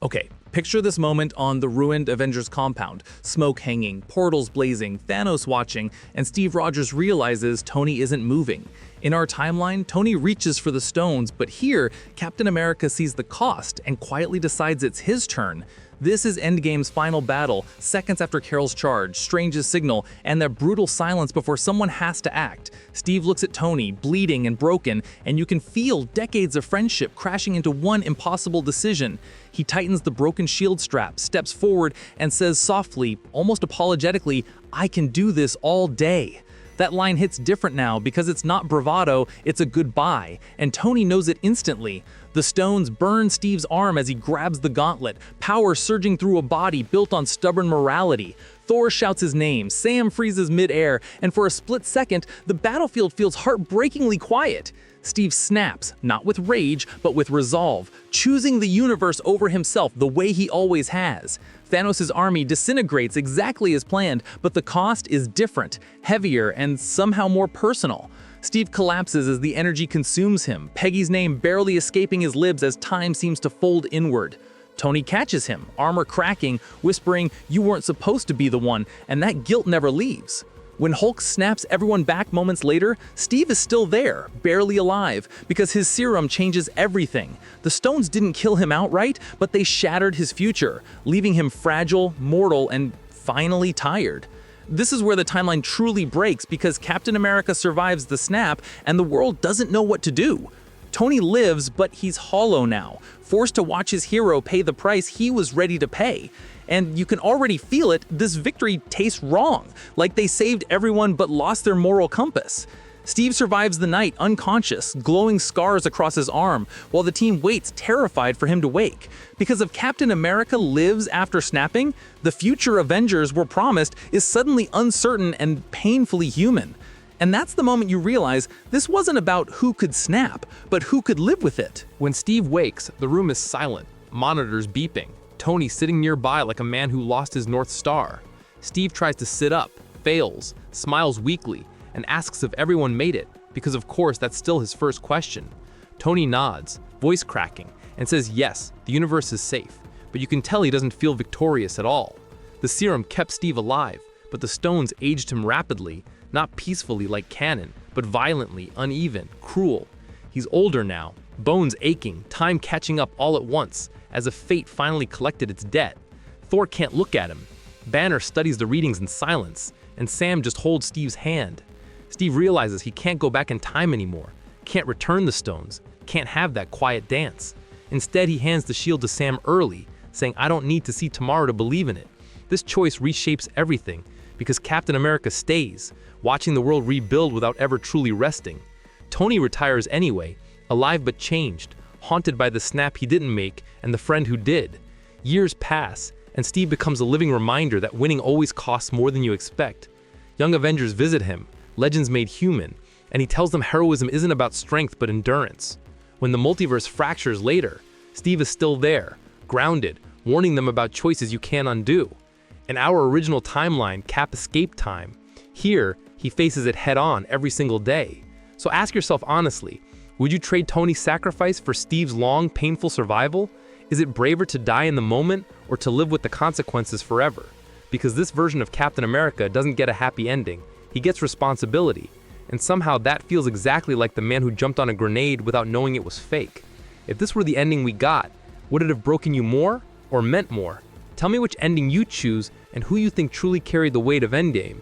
Okay, picture this moment on the ruined Avengers Compound. Smoke hanging, portals blazing, Thanos watching, and Steve Rogers realizes Tony isn't moving. In our timeline, Tony reaches for the stones, but here, Captain America sees the cost and quietly decides it's his turn. This is Endgame's final battle, seconds after Carol's charge, Strange's signal, and that brutal silence before someone has to act. Steve looks at Tony, bleeding and broken, and you can feel decades of friendship crashing into one impossible decision. He tightens the broken shield strap, steps forward, and says softly, almost apologetically, "I can do this all day." That line hits different now because it's not bravado, it's a goodbye, and Tony knows it instantly. The stones burn Steve's arm as he grabs the gauntlet, power surging through a body built on stubborn morality. Thor shouts his name, Sam freezes mid-air, and for a split second, the battlefield feels heartbreakingly quiet. Steve snaps, not with rage, but with resolve, choosing the universe over himself the way he always has. Thanos' army disintegrates exactly as planned, but the cost is different, heavier, and somehow more personal. Steve collapses as the energy consumes him, Peggy's name barely escaping his lips as time seems to fold inward. Tony catches him, armor cracking, whispering, "You weren't supposed to be the one," and that guilt never leaves. When Hulk snaps everyone back moments later, Steve is still there, barely alive, because his serum changes everything. The stones didn't kill him outright, but they shattered his future, leaving him fragile, mortal, and finally tired. This is where the timeline truly breaks because Captain America survives the snap and the world doesn't know what to do. Tony lives, but he's hollow now, forced to watch his hero pay the price he was ready to pay. And you can already feel it, this victory tastes wrong, like they saved everyone but lost their moral compass. Steve survives the night unconscious, glowing scars across his arm, while the team waits terrified for him to wake. Because if Captain America lives after snapping, the future Avengers we're promised is suddenly uncertain and painfully human. And that's the moment you realize this wasn't about who could snap, but who could live with it. When Steve wakes, the room is silent, monitors beeping, Tony sitting nearby like a man who lost his North Star. Steve tries to sit up, fails, smiles weakly, and asks if everyone made it, because of course that's still his first question. Tony nods, voice cracking, and says yes, the universe is safe, but you can tell he doesn't feel victorious at all. The serum kept Steve alive, but the stones aged him rapidly, not peacefully like canon, but violently, uneven, cruel. He's older now, bones aching, time catching up all at once, as if fate finally collected its debt. Thor can't look at him. Banner studies the readings in silence, and Sam just holds Steve's hand. Steve realizes he can't go back in time anymore, can't return the stones, can't have that quiet dance. Instead, he hands the shield to Sam early, saying, "I don't need to see tomorrow to believe in it." This choice reshapes everything, because Captain America stays, watching the world rebuild without ever truly resting. Tony retires anyway, alive but changed, haunted by the snap he didn't make and the friend who did. Years pass, and Steve becomes a living reminder that winning always costs more than you expect. Young Avengers visit him, legends made human, and he tells them heroism isn't about strength but endurance. When the multiverse fractures later, Steve is still there, grounded, warning them about choices you can't undo. In our original timeline, Cap escaped time. Here, he faces it head-on every single day. So ask yourself honestly, would you trade Tony's sacrifice for Steve's long, painful survival? Is it braver to die in the moment or to live with the consequences forever? Because this version of Captain America doesn't get a happy ending. He gets responsibility. And somehow that feels exactly like the man who jumped on a grenade without knowing it was fake. If this were the ending we got, would it have broken you more or meant more? Tell me which ending you choose and who you think truly carried the weight of Endgame.